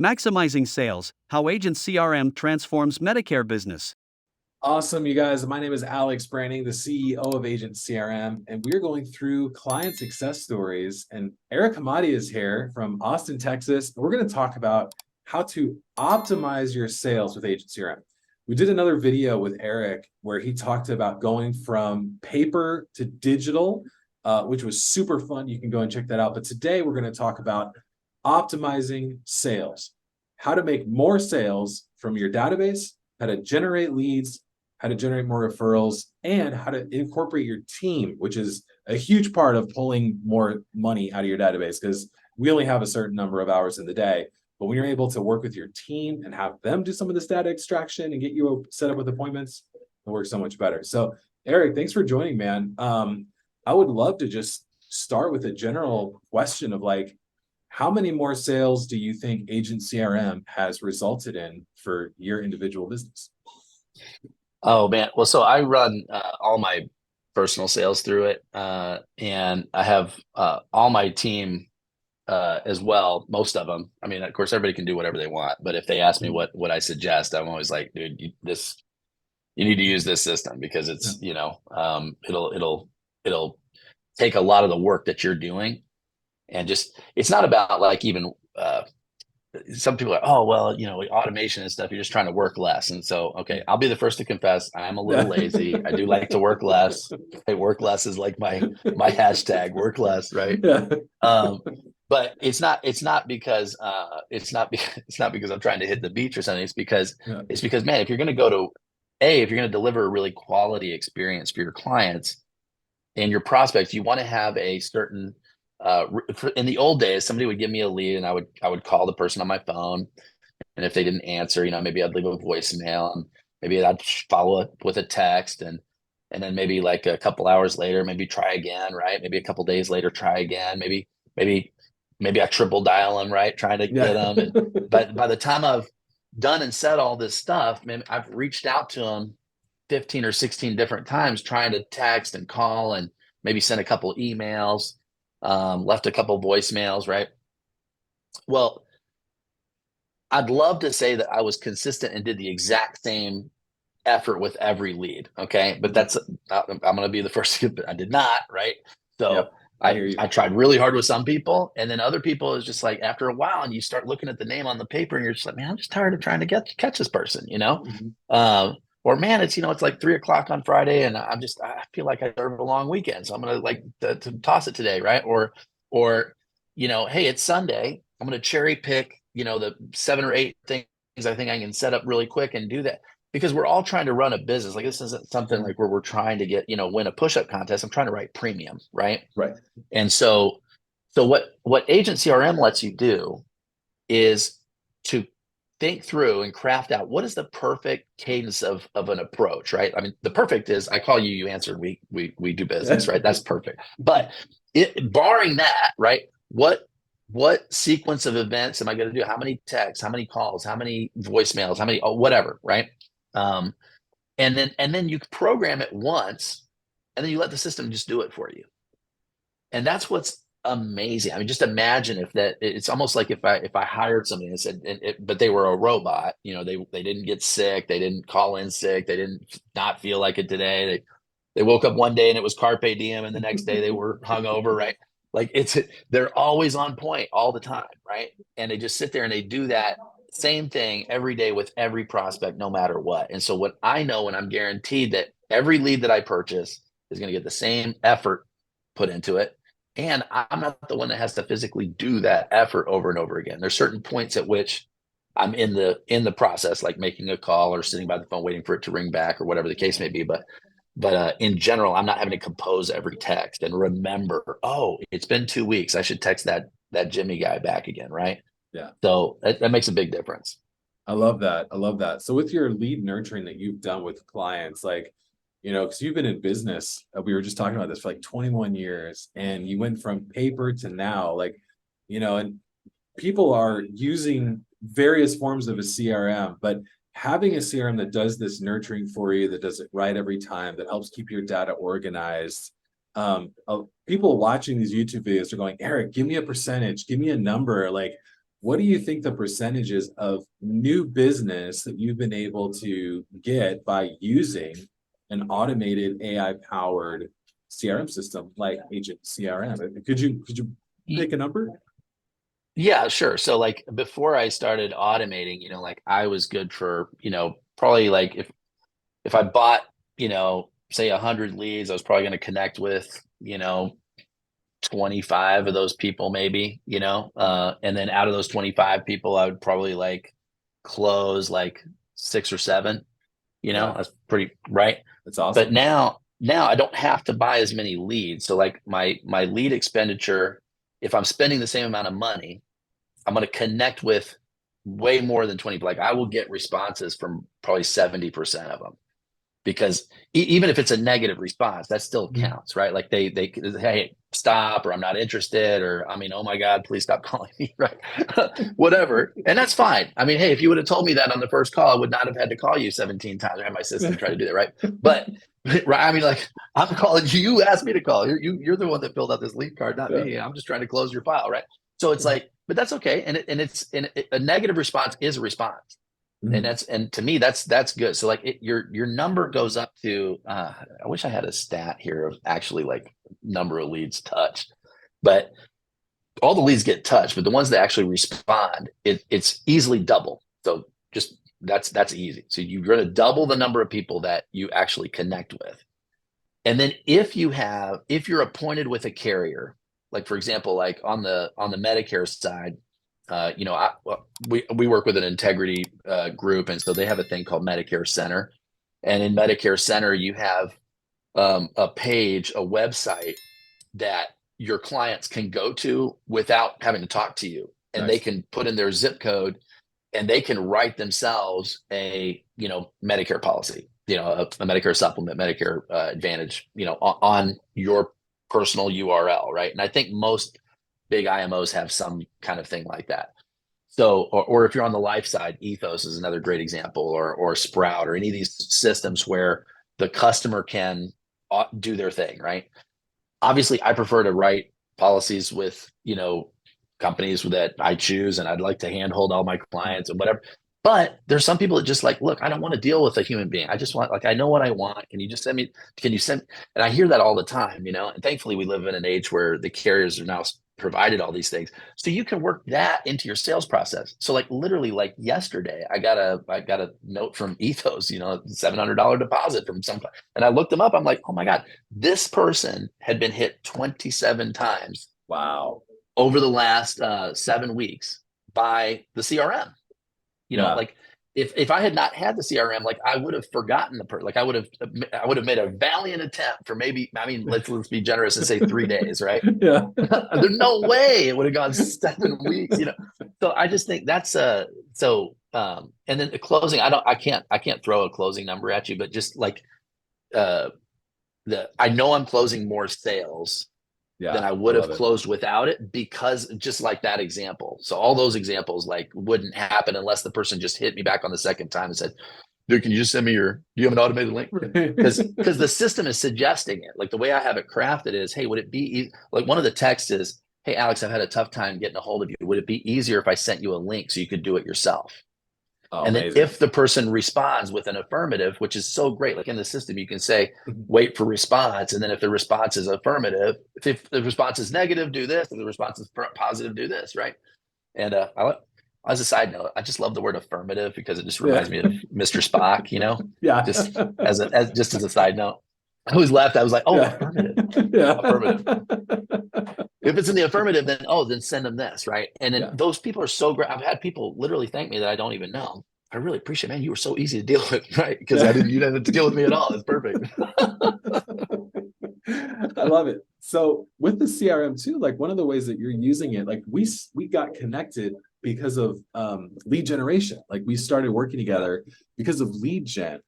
Maximizing Sales, How Agent CRM Transforms Medicare Business. Awesome, you guys. My name is Alex Branning, the CEO of Agent CRM, and we're going through client success stories. And Eric Hemati is here from Austin, Texas. We're going to talk about how to optimize your sales with Agent CRM. We did another video with Eric where he talked about going from paper to digital, which was super fun. You can go and check that out. But today we're going to talk about optimizing sales, how to make more sales from your database, how to generate leads, how to generate more referrals, and how to incorporate your team, which is a huge part of pulling more money out of your database, because we only have a certain number of hours in the day. But when you're able to work with your team and have them do some of this data extraction and get you set up with appointments, it works so much better. So Eric, thanks for joining, man. I would love to just start with a general question of like, how many more sales do you think Agent CRM has resulted in for your individual business? Oh man, well, so I run all my personal sales through it, and I have all my team as well. Most of them. I mean, of course, everybody can do whatever they want, but if they ask me what I suggest, I'm always like, dude, you need to use this system because it's it'll take a lot of the work that you're doing. And just, it's not about like even, some people are, oh, well, automation and stuff, you're just trying to work less. And so, okay, I'll be the first to confess, I'm a little lazy. I do like to work less. Hey, work less is like my hashtag, work less, right? Yeah. But it's not because it's not because I'm trying to hit the beach or something. It's because man, if you're going to deliver a really quality experience for your clients and your prospects, you want to have a certain in the old days, somebody would give me a lead and I would call the person on my phone. And if they didn't answer, maybe I'd leave a voicemail and maybe I'd follow up with a text and then maybe like a couple hours later, maybe try again, right? Maybe a couple days later, try again. Maybe I triple dial them, right? Trying to get them. But by the time I've done and said all this stuff, man, I've reached out to them 15 or 16 different times, trying to text and call and maybe send a couple emails. Left a couple voicemails, right? Well, I'd love to say that I was consistent and did the exact same effort with every lead, okay? But I'm going to be the first to I did not, right? So I tried really hard with some people, and then other people is just like after a while, and you start looking at the name on the paper, and you're just like, man, I'm just tired of trying to catch this person, Mm-hmm. Or man, it's like 3:00 on Friday, and I feel like I deserve a long weekend, so I'm gonna like to toss it today, right? Or hey, it's Sunday, I'm gonna cherry pick the 7 or 8 things I think I can set up really quick and do that, because we're all trying to run a business. Like this isn't something like where we're trying to get win a push-up contest. I'm trying to write premium, right? Right. And so what Agent CRM lets you do is to think through and craft out what is the perfect cadence of an approach, right? I mean, the perfect is I call you, you answer, we do business, right? That's perfect. But barring that, right? What sequence of events am I going to do? How many texts? How many calls? How many voicemails? How many whatever, right? And then you program it once, and then you let the system just do it for you. And that's what's amazing. I mean, just imagine if that, it's almost like if I hired somebody and said, but they were a robot, they didn't get sick. They didn't call in sick. They didn't not feel like it today. They woke up one day and it was carpe diem, and the next day they were hungover, right? Like they're always on point all the time, right? And they just sit there and they do that same thing every day with every prospect, no matter what. And so what I know, and I'm guaranteed that every lead that I purchase is going to get the same effort put into it. And I'm not the one that has to physically do that effort over and over again. There's certain points at which I'm in the process, like making a call or sitting by the phone waiting for it to ring back or whatever the case may be. But in general, I'm not having to compose every text and remember, oh, it's been 2 weeks. I should text that Jimmy guy back again, right? Yeah. So that makes a big difference. I love that. So with your lead nurturing that you've done with clients, like, because you've been in business, we were just talking about this for like 21 years, and you went from paper to now, like, and people are using various forms of a CRM, but having a CRM that does this nurturing for you, that does it right every time, that helps keep your data organized. People watching these YouTube videos are going, Eric, give me a percentage, give me a number. Like, what do you think the percentages of new business that you've been able to get by using an automated AI-powered CRM system like Agent CRM? Could you pick a number? Yeah, sure. So like before I started automating, like I was good for, probably like if I bought, say 100 leads, I was probably going to connect with, 25 of those people maybe, and then out of those 25 people, I would probably like close like 6 or 7, Yeah. that's pretty right. That's awesome. But now I don't have to buy as many leads. So like my lead expenditure, if I'm spending the same amount of money, I'm going to connect with way more than 20. Like I will get responses from probably 70% of them, because even if it's a negative response, that still counts, right? Like they hey, stop, or I'm not interested, or I mean, oh my God, please stop calling me, right? Whatever. And that's fine. I mean, hey, if you would have told me that on the first call, I would not have had to call you 17 times or have my system try to do that, right? But right, I mean, like I'm calling you, you asked me to call. You're the one that filled out this lead card, not me. I'm just trying to close your file, right? So it's like, but that's okay. And a negative response is a response. And to me, that's good. So like your number goes up to, I wish I had a stat here of actually like number of leads touched, but all the leads get touched, but the ones that actually respond, it's easily double. So just that's easy. So you're going to double the number of people that you actually connect with. And then if you're appointed with a carrier, like for example, like on the Medicare side, we work with an integrity group, and so they have a thing called Medicare Center. And in Medicare Center, you have a page, a website that your clients can go to without having to talk to you, and they can put in their zip code, and they can write themselves a Medicare policy, a Medicare supplement, Medicare Advantage, on your personal URL, right? And I think most big IMOs have some kind of thing like that. So, or if you're on the life side, Ethos is another great example, or Sprout, or any of these systems where the customer can do their thing, right? Obviously, I prefer to write policies with, companies that I choose, and I'd like to handhold all my clients and whatever. But there's some people that just like, look, I don't want to deal with a human being. I just want, like, I know what I want. Can you send? And I hear that all the time, and thankfully we live in an age where the carriers are now provided all these things. So you can work that into your sales process. So like literally like yesterday, I got a note from Ethos, $700 deposit from some, and I looked them up. I'm like, oh my God, this person had been hit 27 times. Wow. Over the last 7 weeks by the CRM. Like if I had not had the CRM, like I would have forgotten like I would have made a valiant attempt for maybe, I mean, let's be generous and say 3 days, right? Yeah. There's no way it would have gone 7 weeks, So I just think that's and then the closing, I can't throw a closing number at you, but just like I know I'm closing more sales than I would have closed without it, because just like that example. So all those examples like wouldn't happen unless the person just hit me back on the second time and said, dude, can you just send me do you have an automated link? Because the system is suggesting it. Like the way I have it crafted is, hey, would it be like one of the texts is, hey, Alex, I've had a tough time getting a hold of you. Would it be easier if I sent you a link so you could do it yourself? Oh, and amazing. then if the person responds with an affirmative, which is so great, like in the system, you can say, wait for response. And then if the response is affirmative, if the response is negative, do this. If the response is positive, do this, right? And as a side note, I just love the word affirmative because it just reminds me of Mr. Spock, Yeah. Just as a side note. I always laughed. I was like, oh, affirmative. Yeah. Affirmative. If it's in the affirmative, then send them this, right? And then those people are so great. I've had people literally thank me that I don't even know. I really appreciate, man, you were so easy to deal with, right? Because you didn't have to deal with me at all. It's perfect. I love it. So with the CRM too, like one of the ways that you're using it, like we got connected because of lead generation. Like we started working together because of lead gen.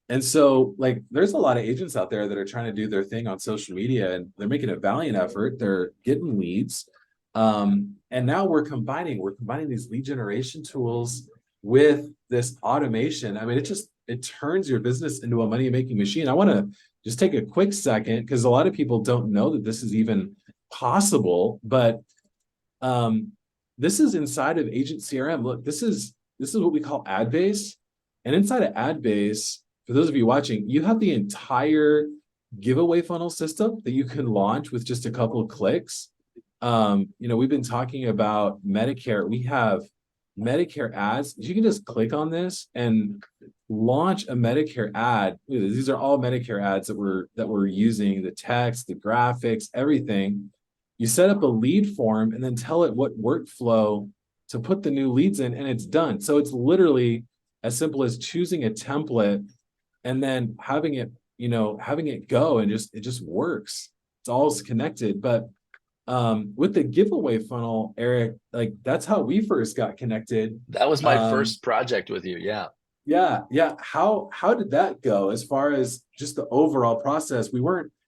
And so like there's a lot of agents out there that are trying to do their thing on social media, and they're making a valiant effort. They're getting leads. And now we're combining these lead generation tools with this automation. I mean, it turns your business into a money-making machine. I want to just take a quick second because a lot of people don't know that this is even possible, but this is inside of Agent CRM. Look, this is what we call ad base. And inside of ad base, for those of you watching, you have the entire giveaway funnel system that you can launch with just a couple of clicks. We've been talking about Medicare. We have Medicare ads. You can just click on this and launch a Medicare ad. These are all Medicare ads that we're using, the text, the graphics, everything. You set up a lead form and then tell it what workflow to put the new leads in, and it's done. So it's literally as simple as choosing a template and then having it go, and it just works. It's all connected. But with the giveaway funnel, Eric, like that's how we first got connected. That was my first project with you. Yeah. Yeah. How did that go as far as just the overall process?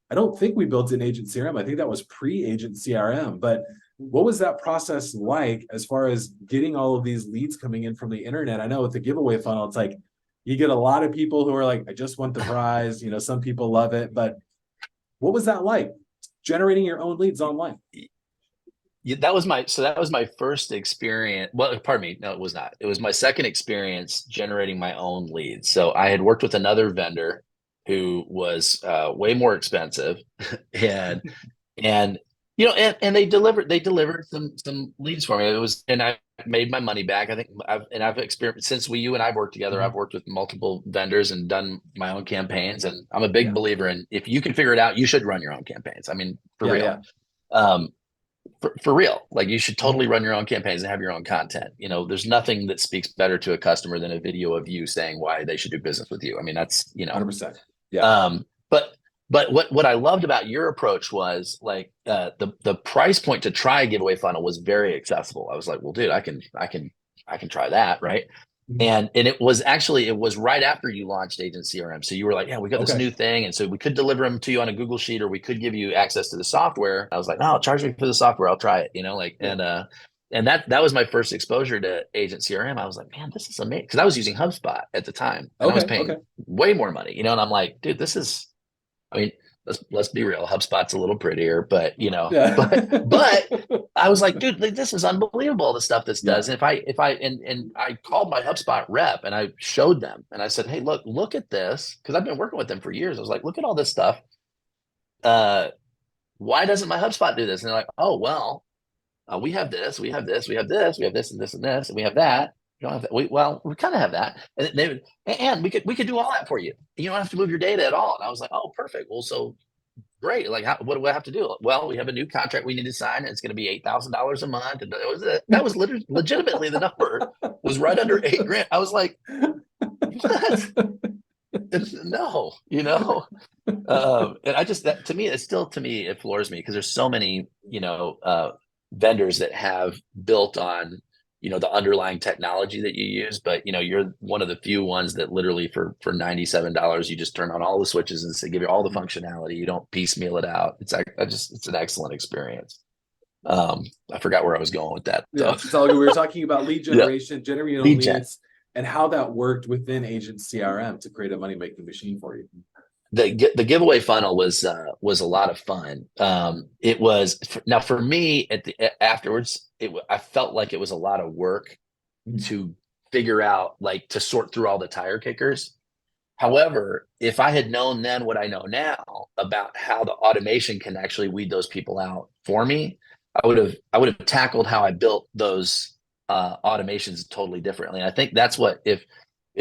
I don't think we built an Agent CRM. I think that was pre-Agent CRM. But what was that process like as far as getting all of these leads coming in from the internet? I know with the giveaway funnel, it's like you get a lot of people who are like, I just want the prize. Some people love it. But what was that like? Generating your own leads online? Yeah, that was my first experience. Well, pardon me. No, it was not. It was my second experience generating my own leads. So I had worked with another vendor who was way more expensive, and and they delivered some leads for me. And I made my money back. I think I've experienced since you and I've worked together. I've worked with multiple vendors and done my own campaigns. And I'm a big believer in, if you can figure it out, you should run your own campaigns. I mean, for real. Yeah. For real, like you should totally run your own campaigns and have your own content. There's nothing that speaks better to a customer than a video of you saying why they should do business with you. I mean, that's 100%. Yeah. But what I loved about your approach was like the price point to try a giveaway funnel was very accessible. I was like, well, dude, I can try that, right? And it was right after you launched Agent CRM. So you were like, yeah, we got this new thing. And so we could deliver them to you on a Google Sheet, or we could give you access to the software. I was like, no, charge me for the software. I'll try it, and that was my first exposure to Agent CRM. I was like, man, this is amazing. Because I was using HubSpot at the time. And I was paying way more money, and I'm like, dude, this is, I mean, let's be real. HubSpot's a little prettier, but but I was like, dude, this is unbelievable, the stuff this does. And I called my HubSpot rep and I showed them and I said, hey, look at this. Cause I've been working with them for years. I was like, look at all this stuff. Why doesn't my HubSpot do this? And they're like, oh, well, we have this, we have this, we have this, we have this and this and this, and we have that. You don't have that. We kind of have that. And we could do all that for you. You don't have to move your data at all. And I was like, oh, perfect. Well, so great. Like, what do I have to do? Well, we have a new contract we need to sign, and it's going to be $8,000 a month. And that was literally legitimately the number was right under $8,000. I was like, what? No, and I just, that to me, it floors me because there's so many, vendors that have built on, the underlying technology that you use, but you're one of the few ones that literally for $97, you just turn on all the switches and say, give you all the functionality. You don't piecemeal it out. It's an excellent experience. I forgot where I was going with that. Yeah, it's all good. We were talking about lead generation, generating leads, and how that worked within Agent CRM to create a money-making machine for you. The giveaway funnel was a lot of fun. It was now for me afterwards. I felt like it was a lot of work to figure out, like, to sort through all the tire kickers. However, if I had known then what I know now about how the automation can actually weed those people out for me, I would have tackled how I built those automations totally differently. And I think that's what if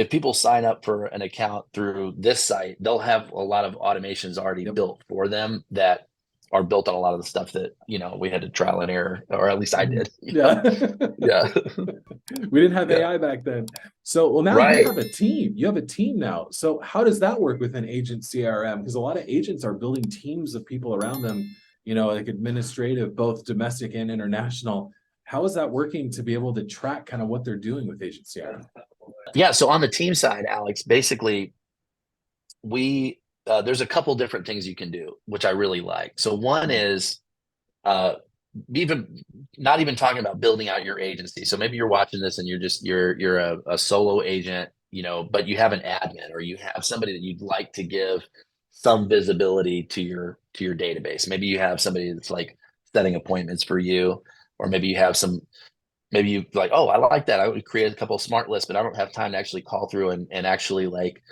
people sign up for an account through this site, they'll have a lot of automations already built for them that are built on a lot of the stuff that, we had to trial and error, or at least I did. Yeah. Yeah. We didn't have AI back then. So, well, now you have a team. You have a team now. So how does that work within Agent CRM? Because a lot of agents are building teams of people around them, like administrative, both domestic and international. How is that working to be able to track kind of what they're doing with Agent CRM? Yeah. So on the team side, Alex, basically there's a couple different things you can do, which I really like. So one is even not even talking about building out your agency. So maybe you're watching this and you're a solo agent, but you have an admin, or you have somebody that you'd like to give some visibility to your database. Maybe you have somebody that's like setting appointments for you, or maybe you have some maybe you like, oh, I like that. I would create a couple of smart lists, but I don't have time to actually call through and actually like,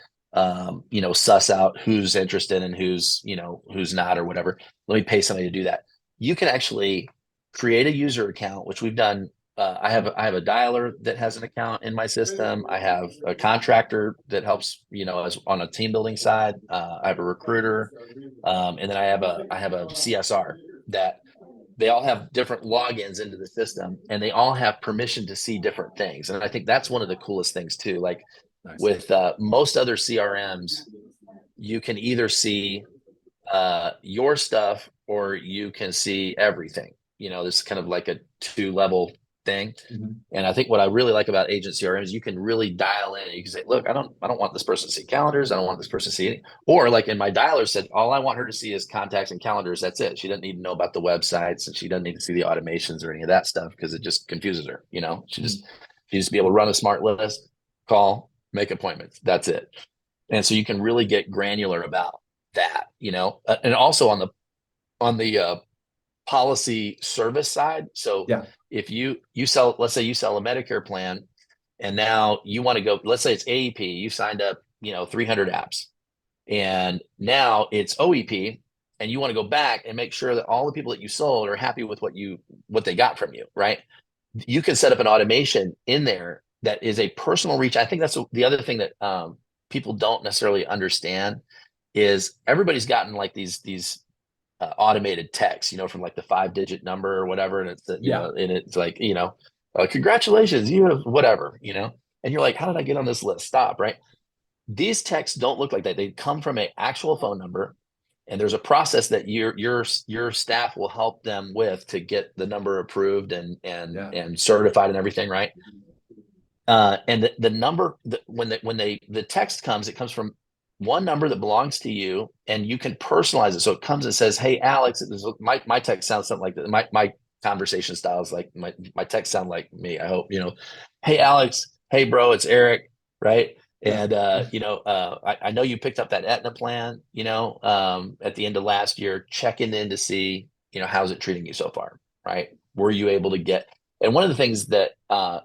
suss out who's interested and who's not or whatever. Let me pay somebody to do that. You can actually create a user account, which we've done. I have a dialer that has an account in my system. I have a contractor that helps, as on a team building side. I have a recruiter, and then I have a CSR that they all have different logins into the system, and they all have permission to see different things. And I think that's one of the coolest things too. Like with most other CRMs, you can either see your stuff or you can see everything. This is kind of like a two-level thing. And I think what I really like about Agent CRM is you can really dial in. You can say, look, I don't want this person to see calendars. I don't want this person to see any. Or like in my dialer said, all I want her to see is contacts and calendars. That's it. She doesn't need to know about the websites, and she doesn't need to see the automations or any of that stuff because it just confuses her. She just be able to run a smart list, call, make appointments. That's it. And so you can really get granular about that, and also on the policy service side. So if you sell, let's say you sell a Medicare plan, and now you want to go, let's say it's AEP, you signed up, 300 apps, and now it's OEP, and you want to go back and make sure that all the people that you sold are happy with what they got from you, right? You can set up an automation in there that is a personal reach. I think that's the other thing that people don't necessarily understand is everybody's gotten like these automated texts, from like the 5-digit number or whatever. And it's, and it's like, congratulations, you have whatever, and you're like, how did I get on this list? Stop, right? These texts don't look like that. They come from an actual phone number, and there's a process that your staff will help them with to get the number approved and certified and everything, right? And the number when the text comes, it comes from one number that belongs to you, and you can personalize it. So it comes and says, "Hey, Alex," my text sounds something like that. My conversation style is like my text sound like me. I hope, "Hey, Alex. Hey, bro, it's Eric." Right. And, I know you picked up that Aetna plan, at the end of last year, checking in to see, how's it treating you so far? Right. Were you able to get, and one of the things that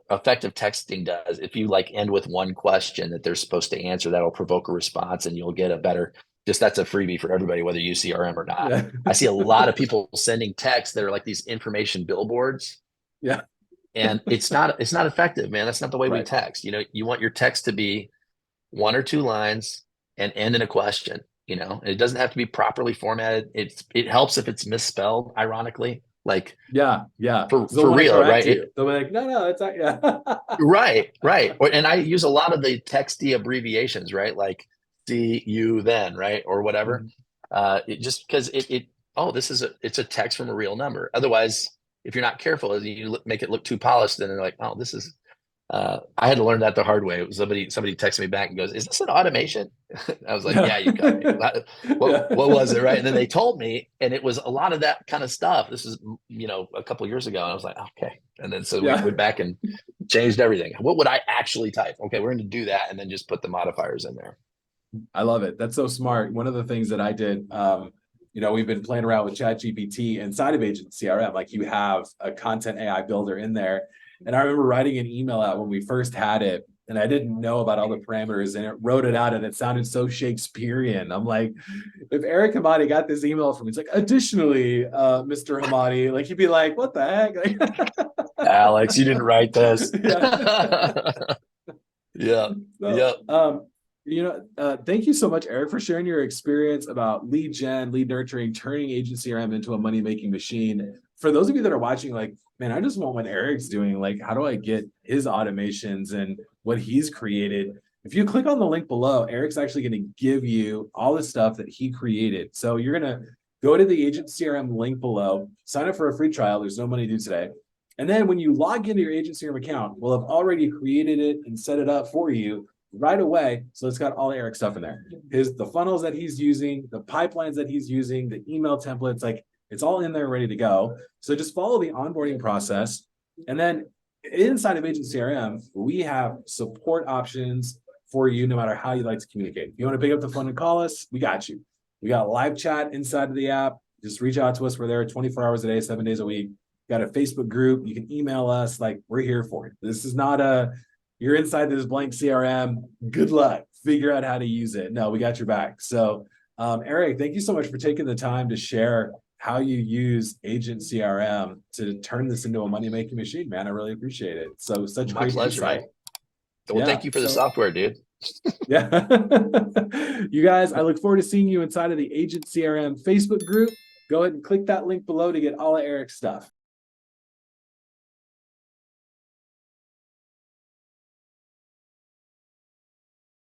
effective texting does, if you like end with one question that they're supposed to answer, that'll provoke a response and you'll get a better, that's a freebie for everybody, whether you use CRM or not. Yeah. I see a lot of people sending texts that are like these information billboards. Yeah. And it's not effective, man. That's not the way we text. You want your text to be 1 or 2 lines and end in a question, and it doesn't have to be properly formatted. It helps if it's misspelled, ironically. Like, for real, right? They'll be like, no, it's not. Right. And I use a lot of the texty abbreviations, right? Like see you then, right? Or whatever. Just because it's a text from a real number. Otherwise, if you're not careful, you make it look too polished, then they're like, oh, this is. I had to learn that the hard way. It was somebody texted me back and goes, "Is this an automation?" I was like, "Yeah, you got me." What was it, right? And then they told me, and it was a lot of that kind of stuff. This is, a couple of years ago, and I was like, "Okay." And then so we went back and changed everything. What would I actually type? Okay, we're going to do that, and then just put the modifiers in there. I love it. That's so smart. One of the things that I did, we've been playing around with ChatGPT inside of Agent CRM. Like you have a content AI builder in there. And I remember writing an email out when we first had it, and I didn't know about all the parameters, and it wrote it out, and it sounded so Shakespearean. I'm like, if Eric Hemati got this email from me, it's like, additionally, Mr. Hemati, like he'd be like, what the heck? Alex, you didn't write this. Thank you so much, Eric, for sharing your experience about lead gen, lead nurturing, turning Agent CRM into a money-making machine. For those of you that are watching, like, man, I just want what Eric's doing. Like, how do I get his automations and what he's created? If you click on the link below, Eric's actually going to give you all the stuff that he created. So you're going to go to the Agent CRM link below, sign up for a free trial. There's no money due today. And then when you log into your Agent CRM account, we'll have already created it and set it up for you right away. So it's got all Eric's stuff in there. The funnels that he's using, the pipelines that he's using, the email templates, like it's all in there ready to go. So just follow the onboarding process. And then inside of Agent CRM, we have support options for you no matter how you like to communicate. If you want to pick up the phone and call us, we got you. We got live chat inside of the app. Just reach out to us. We're there 24 hours a day, 7 days a week. got a Facebook group. You can email us. Like, we're here for you. This is not you're inside this blank CRM. Good luck. Figure out how to use it. No, we got your back. So, Eric, thank you so much for taking the time to share how you use Agent CRM to turn this into a money-making machine, man. I really appreciate it. So such My great pleasure, insight. mate. Well, thank you for the software, dude. Yeah. You guys, I look forward to seeing you inside of the Agent CRM Facebook group. Go ahead and click that link below to get all of Eric's stuff.